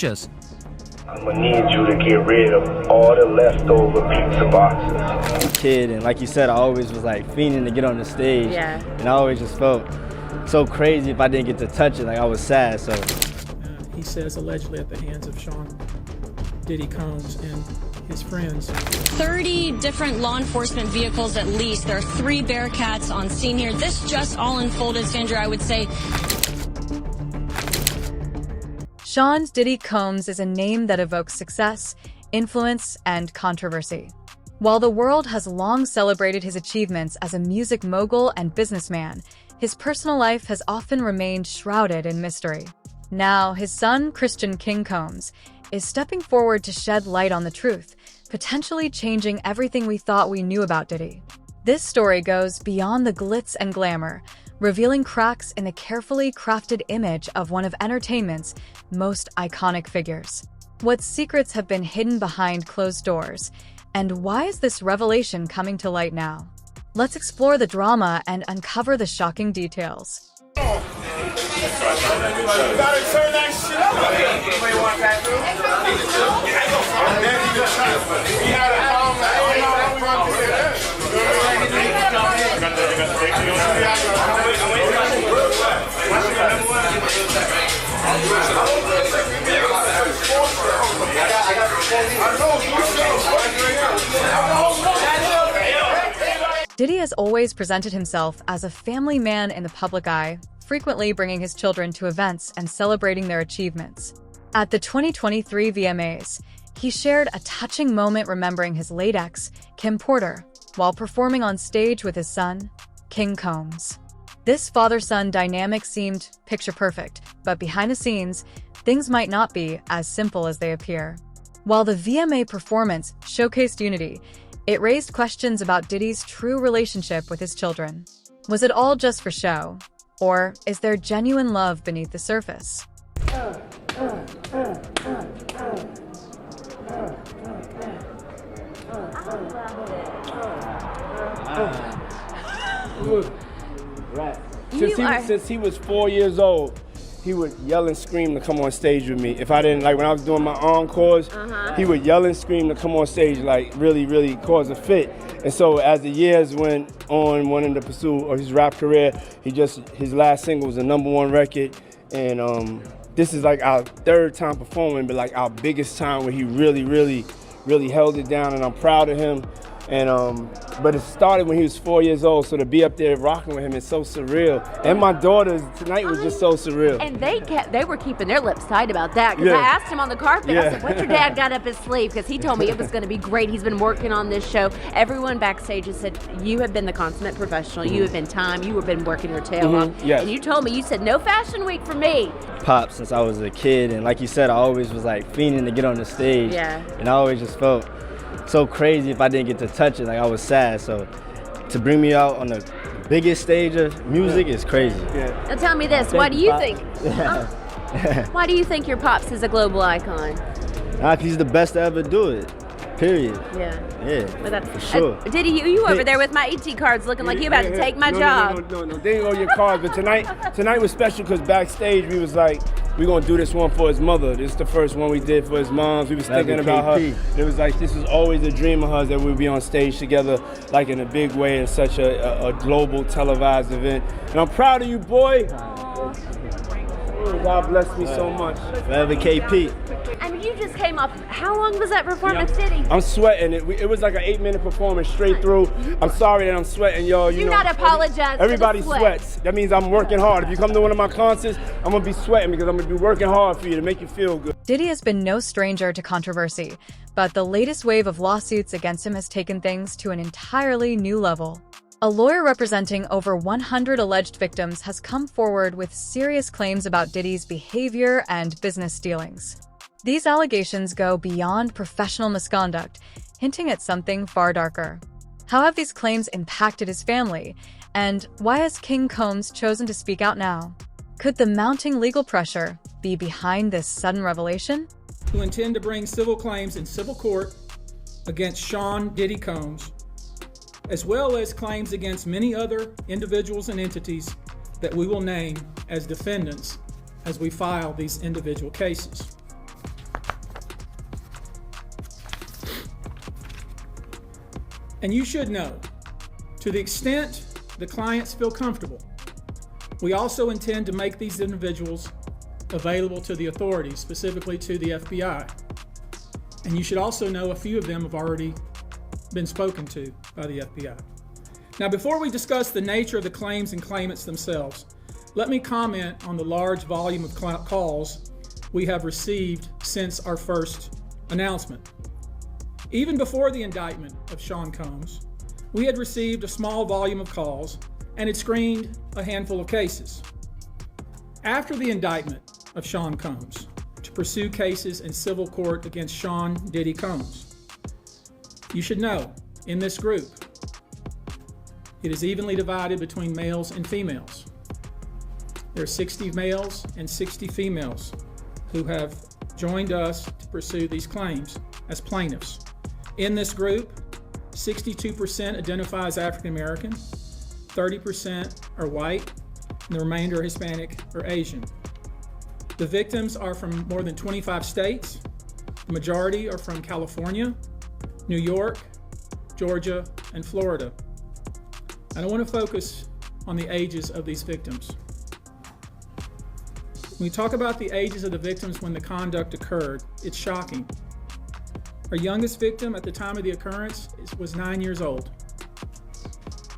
I'm gonna need you to get rid of all the leftover pizza boxes. Kid, and like you said, I always was like fiending to get on the stage. Yeah. And I always just felt so crazy if I didn't get to touch it. Like I was sad. So he says allegedly at the hands of Sean Diddy Combs and his friends. 30 different law enforcement vehicles at least. There are 3 Bearcats on scene here. This just all unfolded, Sandra, I would say. Sean Diddy Combs is a name that evokes success, influence, and controversy. While the world has long celebrated his achievements as a music mogul and businessman, his personal life has often remained shrouded in mystery. Now, his son, Christian King Combs, is stepping forward to shed light on the truth, potentially changing everything we thought we knew about Diddy. This story goes beyond the glitz and glamour, revealing cracks in the carefully crafted image of one of entertainment's most iconic figures. What secrets have been hidden behind closed doors, and why is this revelation coming to light now? Let's explore the drama and uncover the shocking details. Diddy has always presented himself as a family man in the public eye, frequently bringing his children to events and celebrating their achievements. At the 2023 VMAs, he shared a touching moment remembering his late ex, Kim Porter, while performing on stage with his son, King Combs. This father-son dynamic seemed picture-perfect, but behind the scenes, things might not be as simple as they appear. While the VMA performance showcased unity, it raised questions about Diddy's true relationship with his children. Was it all just for show? Or is there genuine love beneath the surface? Since he was 4 years old, he would yell and scream to come on stage with me. If I didn't, like when I was doing my encores, he would yell and scream to come on stage, like really cause a fit. And so as the years went on, wanting to pursue his rap career, his last single was a #1 record. And this is like our 3rd time performing, but like our biggest time where he really held it down, and I'm proud of him. And but it started when he was 4 years old, so to be up there rocking with him is so surreal. And my daughters tonight was just so surreal. And they were keeping their lips tight about that, because I asked him on the carpet, I said, what's your dad got up his sleeve? Because he told me it was going to be great. He's been working on this show. Everyone backstage has said, you have been the consummate professional. You have been you have been working your tail off. Yes. And you told me, you said, no fashion week for me. Pop since I was a kid, and like you said, I always was like fiending to get on the stage. Yeah. And I always just felt so crazy if I didn't get to touch it. Like I was sad. So to bring me out on the biggest stage of music is crazy. Now tell me this, why do you think? Why do you think your pops is a global icon? He's the best to ever do it. Period. Yeah. Yeah. Well, for sure. Diddy, you over there with my ET cards looking like you about to take my job. No, they ain't on your cards. But tonight was special because backstage we was like, we're going to do this one for his mother. This is the first one we did for his moms. We was thinking about her. It was like, this was always a dream of hers that we'd be on stage together, like in a big way in such a global televised event. And I'm proud of you, boy. God bless me so much. Forever KP. And you just came off, how long was that performance, Diddy? I'm sweating. It was like an 8-minute performance straight through. I'm sorry that I'm sweating, y'all. Do not apologize. Everybody sweats. That means I'm working hard. If you come to one of my concerts, I'm going to be sweating because I'm going to be working hard for you to make you feel good. Diddy has been no stranger to controversy, but the latest wave of lawsuits against him has taken things to an entirely new level. A lawyer representing over 100 alleged victims has come forward with serious claims about Diddy's behavior and business dealings. These allegations go beyond professional misconduct, hinting at something far darker. How have these claims impacted his family, and why has King Combs chosen to speak out now? Could the mounting legal pressure be behind this sudden revelation? Who intend to bring civil claims in civil court against Sean Diddy Combs, as well as claims against many other individuals and entities that we will name as defendants as we file these individual cases. And you should know, to the extent the clients feel comfortable, we also intend to make these individuals available to the authorities, specifically to the FBI. And you should also know a few of them have already been spoken to by the FBI. Now, before we discuss the nature of the claims and claimants themselves, let me comment on the large volume of calls we have received since our first announcement. Even before the indictment of Sean Combs, we had received a small volume of calls and had screened a handful of cases. After the indictment of Sean Combs, to pursue cases in civil court against Sean Diddy Combs, you should know, in this group, it is evenly divided between males and females. There are 60 males and 60 females who have joined us to pursue these claims as plaintiffs. In this group, 62% identify as African American, 30% are white, and the remainder are Hispanic or Asian. The victims are from more than 25 states. The majority are from California, New York, Georgia, and Florida. I don't want to focus on the ages of these victims. When we talk about the ages of the victims when the conduct occurred, it's shocking. Our youngest victim at the time of the occurrence was 9 years old.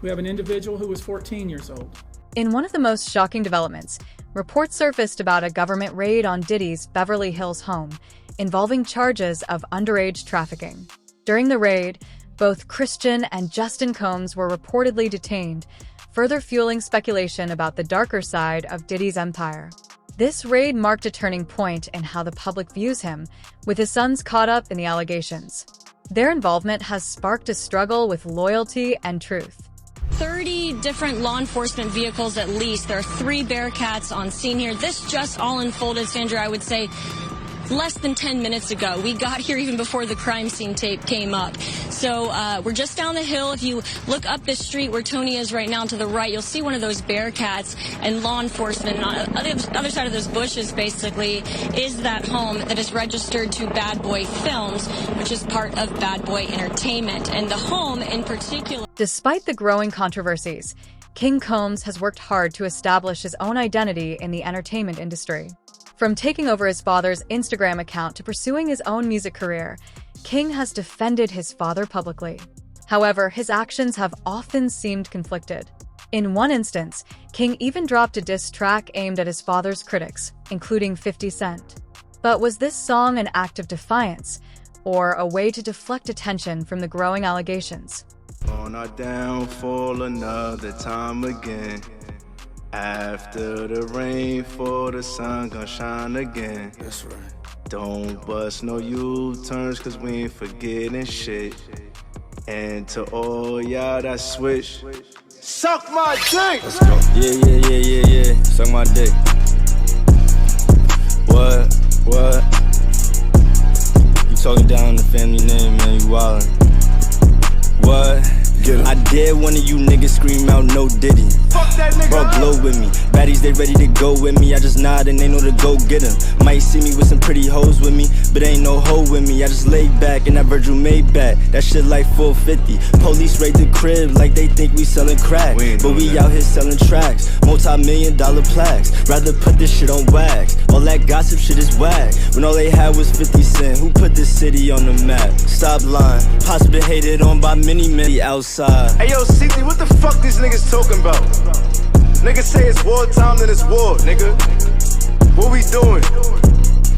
We have an individual who was 14 years old. In one of the most shocking developments, reports surfaced about a government raid on Diddy's Beverly Hills home involving charges of underage trafficking. During the raid, both Christian and Justin Combs were reportedly detained, further fueling speculation about the darker side of Diddy's empire. This raid marked a turning point in how the public views him, with his sons caught up in the allegations. Their involvement has sparked a struggle with loyalty and truth. 30 different law enforcement vehicles at least. There are 3 Bearcats on scene here. This just all unfolded, Sandra, I would say, less than 10 minutes ago. We got here even before the crime scene tape came up. So we're just down the hill. If you look up this street where Tony is right now to the right, you'll see one of those Bearcats and law enforcement. And on the other side of those bushes, basically, is that home that is registered to Bad Boy Films, which is part of Bad Boy Entertainment. And the home in particular. Despite the growing controversies, King Combs has worked hard to establish his own identity in the entertainment industry. From taking over his father's Instagram account to pursuing his own music career, King has defended his father publicly. However, his actions have often seemed conflicted. In one instance, King even dropped a diss track aimed at his father's critics, including 50 Cent. But was this song an act of defiance, or a way to deflect attention from the growing allegations? On our downfall another time again. After the rain fall, the sun gon' shine again. That's right. Don't bust no U-turns, cause we ain't forgetting shit. And to all y'all that switch, suck my dick! Let's go. Yeah. Suck my dick. What? You talking down the family name, man, you wildin'. What? I dare one of you niggas scream out no Diddy. Fuck that nigga. Bro, glow with me. Baddies, they ready to go with me. I just nod and they know to go get 'em. Might see me with some pretty hoes with me, but ain't no hoe with me. I just lay back in that Virgil Maybach. That shit like 450. Police raid the crib like they think we sellin' crack. But we out here sellin' tracks. Multi-million-dollar plaques. Rather put this shit on wax. All that gossip shit is whack. When all they had was 50 Cent. Who put this city on the map? Stop lying. Pops been hated on by many outside. Hey yo, CT, what the fuck these niggas talking about? Niggas say it's wartime, then it's war, nigga. What we doing?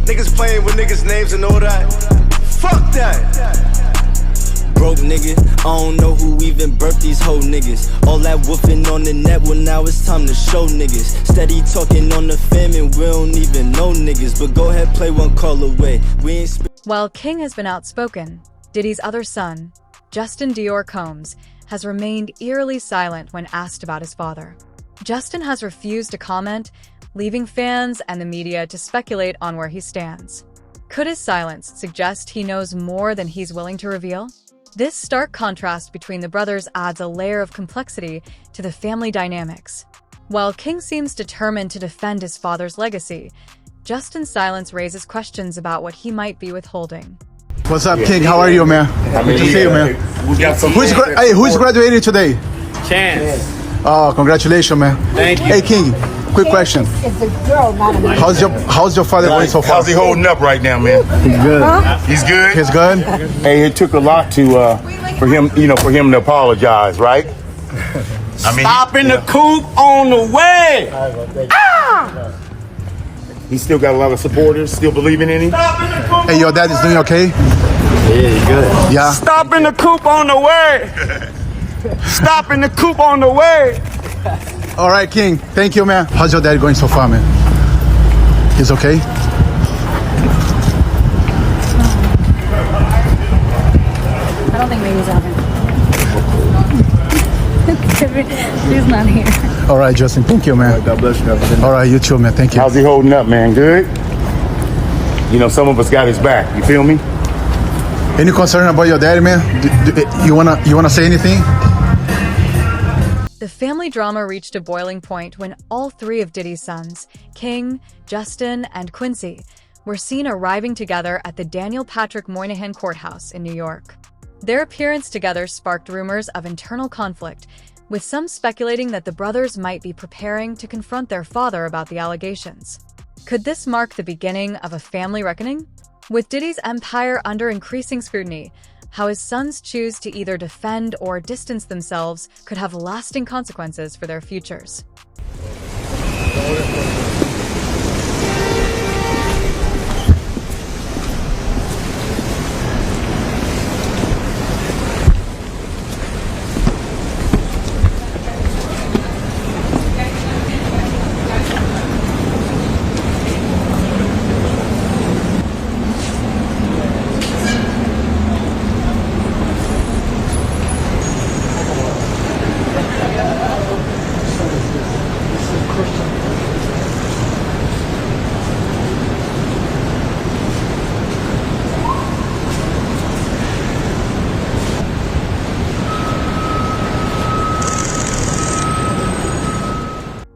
Niggas playing with niggas' names and all that. Fuck that! Broke nigga, I don't know who even birthed these hoe niggas. All that woofing on the net, well now it's time to show niggas. Steady talking on the fam and we don't even know niggas. But go ahead, play one call away. We ain't While King has been outspoken, Diddy's other son, Justin Dior Combs, has remained eerily silent when asked about his father. Justin has refused to comment, leaving fans and the media to speculate on where he stands. Could his silence suggest he knows more than he's willing to reveal? This stark contrast between the brothers adds a layer of complexity to the family dynamics. While King seems determined to defend his father's legacy, Justin's silence raises questions about what he might be withholding. What's up, King? How are you, man? Good to see you, man. Who's graduating today? Chance. Oh, congratulations, man. Thank you. Hey, King, quick question. It's a girl, not a man. How's your father going so far? How's he holding up right now, man? He's good. Huh? He's good. He's good. Hey, it took a lot to for him to apologize, right? I mean, Stop in the coop on the way. he still got a lot of supporters, still believing in him. Hey, your dad is doing okay? Yeah, he's good. Yeah. Stop in the coop on the way. Stop in the coop on the way. All right, King. Thank you, man. How's your dad going so far, man? He's okay? I don't think baby's out here. She's not here. All right, Justin. Thank you, man. God bless you. All right, you too, man. Thank you. How's he holding up, man? Good? You know, some of us got his back. You feel me? Any concern about your dad, man? You wanna say anything? The family drama reached a boiling point when all three of Diddy's sons, King, Justin, and Quincy, were seen arriving together at the Daniel Patrick Moynihan Courthouse in New York. Their appearance together sparked rumors of internal conflict, with some speculating that the brothers might be preparing to confront their father about the allegations. Could this mark the beginning of a family reckoning? With Diddy's empire under increasing scrutiny, how his sons choose to either defend or distance themselves could have lasting consequences for their futures.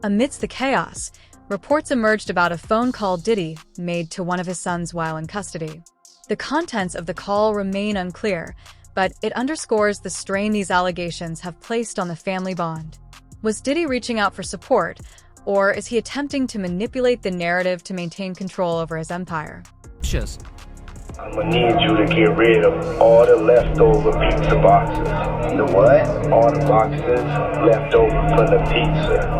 Amidst the chaos, reports emerged about a phone call Diddy made to one of his sons while in custody. The contents of the call remain unclear, but it underscores the strain these allegations have placed on the family bond. Was Diddy reaching out for support, or is he attempting to manipulate the narrative to maintain control over his empire? I'm gonna need you to get rid of all the leftover pizza boxes. The what? All the boxes left over from the pizza.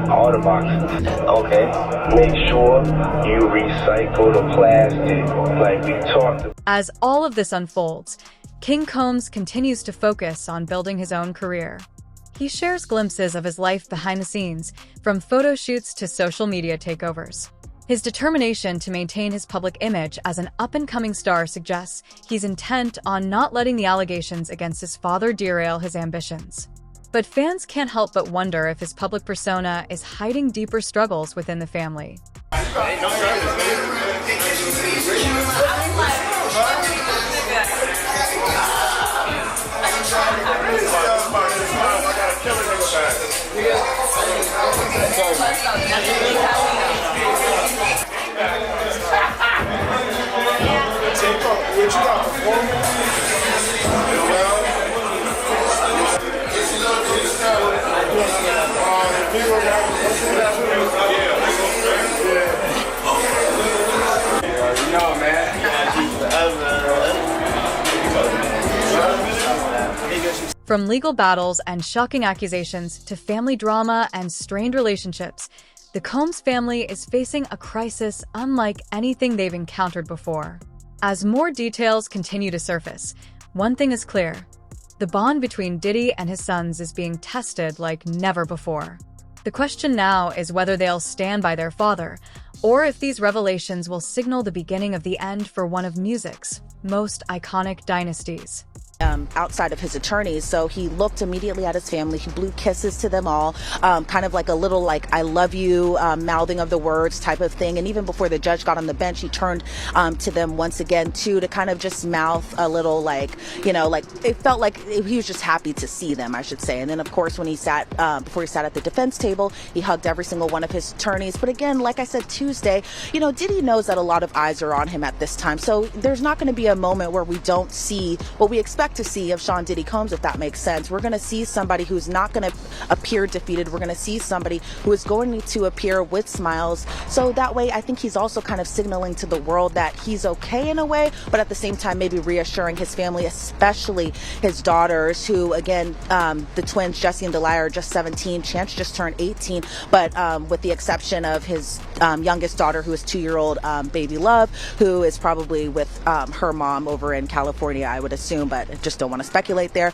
All the boxes. Okay. Make sure you recycle the plastic like we talked about. As all of this unfolds, King Combs continues to focus on building his own career. He shares glimpses of his life behind the scenes, from photo shoots to social media takeovers. His determination to maintain his public image as an up-and-coming star suggests he's intent on not letting the allegations against his father derail his ambitions. But fans can't help but wonder if his public persona is hiding deeper struggles within the family. From legal battles and shocking accusations to family drama and strained relationships, the Combs family is facing a crisis unlike anything they've encountered before. As more details continue to surface, one thing is clear: the bond between Diddy and his sons is being tested like never before. The question now is whether they'll stand by their father, or if these revelations will signal the beginning of the end for one of music's most iconic dynasties. outside of his attorneys. So he looked immediately at his family. He blew kisses to them all, kind of like a little like I love you mouthing of the words type of thing. And even before the judge got on the bench, he turned to them once again too to kind of just mouth a little like, you know, like it felt like he was just happy to see them, I should say. And then of course when he sat before he sat at the defense table, he hugged every single one of his attorneys. But again, like I said Tuesday, you know, Diddy knows that a lot of eyes are on him at this time. So there's not going to be a moment where we don't see what we expect to see of Sean Diddy Combs, if that makes sense. We're going to see somebody who's not going to appear defeated. We're going to see somebody who is going to appear with smiles. So that way, I think he's also kind of signaling to the world that he's okay in a way, but at the same time, maybe reassuring his family, especially his daughters, who, again, the twins, Jesse and Delia, are just 17. Chance just turned 18, but with the exception of his youngest daughter, who is 2-year-old baby Love, who is probably with her mom over in California, I would assume, but just don't want to speculate there.